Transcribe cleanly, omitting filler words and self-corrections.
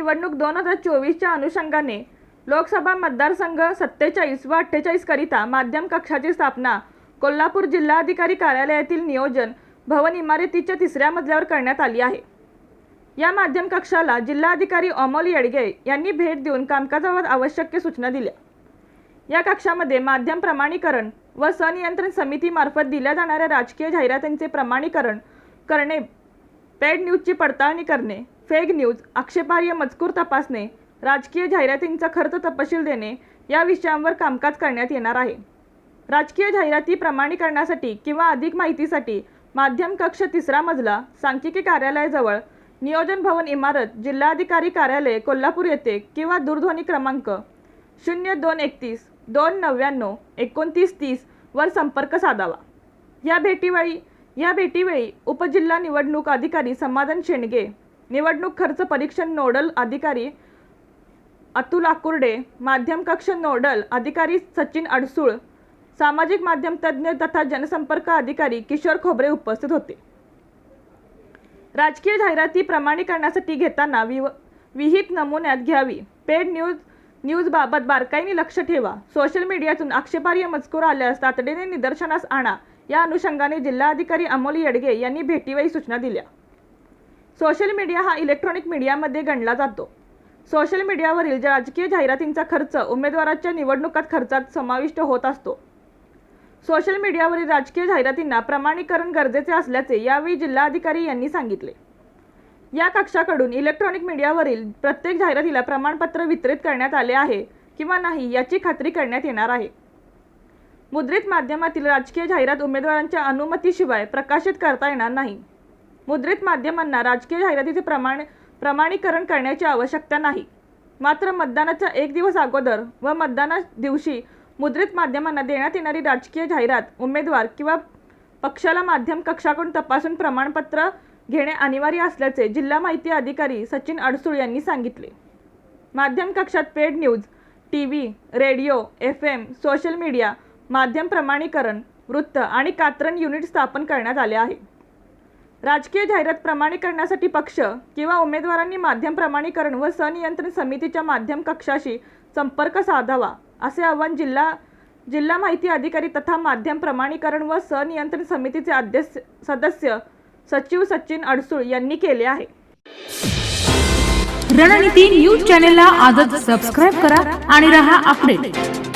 निवडणूक 2024च्या अनुषंगाने लोकसभा मतदारसंघ 47 व 48 करिता माध्यम कक्षाची स्थापना कोल्हापूर जिल्हाधिकारी कार्यालयातील नियोजन भवन इमारतीच्या 3ऱ्या मजल्यावर करण्यात आली आहे। या माध्यम कक्षाला जिल्हाधिकारी अमोल येडगे यांनी भेट देऊन कामकाजावर आवश्यक सूचना दिल्या। या कक्षामध्ये माध्यम प्रमाणीकरण व संनियंत्रण समितीमार्फत दिल्या जाणाऱ्या राजकीय जाहिरातींचे प्रमाणीकरण करणे, पेड न्यूजची पडताळणी करणे, फेक न्यूज, आक्षेपार्ह मजकूर तपासणे, राजकीय जाहिरातींचा खर्च तपशील देणे या विषयांवर कामकाज करण्यात येणार आहे। राजकीय जाहिराती प्रमाणीकरणासाठी किंवा अधिक माहितीसाठी माध्यम कक्ष 3रा मजला सांख्यिकी कार्यालयाजवळ नियोजन भवन इमारत जिल्हाधिकारी कार्यालय कोल्हापूर येथे किंवा दूरध्वनी क्रमांक 0231 299 2930 वर संपर्क साधावा। या भेटीवेळी उपजिल्हा निवडणूक अधिकारी समाधान शेंडगे, निवडणूक खर्च परीक्षण नोडल अधिकारी अतुल आकुर्डे, माध्यम कक्ष नोडल अधिकारी सचिन अडसूळ, सामाजिक माध्यम तज्ज्ञ तथा जनसंपर्क अधिकारी किशोर खोबरे उपस्थित होते। राजकीय जाहिराती प्रमाणीकरणासाठी घेताना विहित नमुन्यात घ्यावी। पेड न्यूज बाबत बारकाईने लक्ष ठेवा। सोशल मीडियातून आक्षेपार्ह मजकूर आल्यास तातडीने निदर्शनास आणा। या अनुषंगाने जिल्हाधिकारी अमोल येडगे यांनी भेटीवेळी सूचना दिल्या। सोशल मीडिया हा इलेक्ट्रॉनिक मीडियामध्ये गणला जातो। सोशल मीडियावरील राजकीय जाहिरातींचा खर्च उमेदवाराच्या निवडणुकात खर्चात समाविष्ट होत असतो। सोशल मीडियावरील राजकीय जाहिरातींना प्रमाणीकरण गरजेचे असल्याचे यावेळी जिल्हाधिकारी यांनी सांगितले। या कक्षाकडून इलेक्ट्रॉनिक मीडियावरील प्रत्येक जाहिरातीला प्रमाणपत्र वितरित करण्यात आले आहे किंवा नाही याची खात्री करण्यात येणार आहे। मुद्रित माध्यमातील राजकीय जाहिरात उमेदवारांच्या अनुमतीशिवाय प्रकाशित करता येणार नाही। मुद्रित माध्यमांना राजकीय जाहिरातीचे प्रमाणीकरण करण्याची आवश्यकता नाही। मात्र मतदानाच्या 1 दिवस अगोदर व मतदाना दिवशी मुद्रित माध्यमांना देण्यात येणारी राजकीय जाहिरात उमेदवार किंवा पक्षाला माध्यम कक्षाकडून तपासून प्रमाणपत्र घेणे अनिवार्य असल्याचे जिल्हा माहिती अधिकारी सचिन अडसूळ यांनी सांगितले। माध्यम कक्षात paid news, TV, radio, FM, social media, माध्यम प्रमाणीकरण, वृत्त आणि कात्रण युनिट स्थापन करण्यात आले आहे। राजकीय जाहिरात प्रमाणीकरणासाठी पक्ष किंवा उमेदवारांनी माध्यम प्रमाणीकरण व संनियंत्रण समितीच्या माध्यम कक्षाशी संपर्क साधावा असे आवाहन जिल्हा माहिती अधिकारी तथा माध्यम प्रमाणीकरण व संनियंत्रण समितीचे सदस्य सचिव सचिन अडसूळ यांनी केले आहे। रणनीती न्यूज चॅनलला आजच सबस्क्राइब करा आणि रहा अपडेट।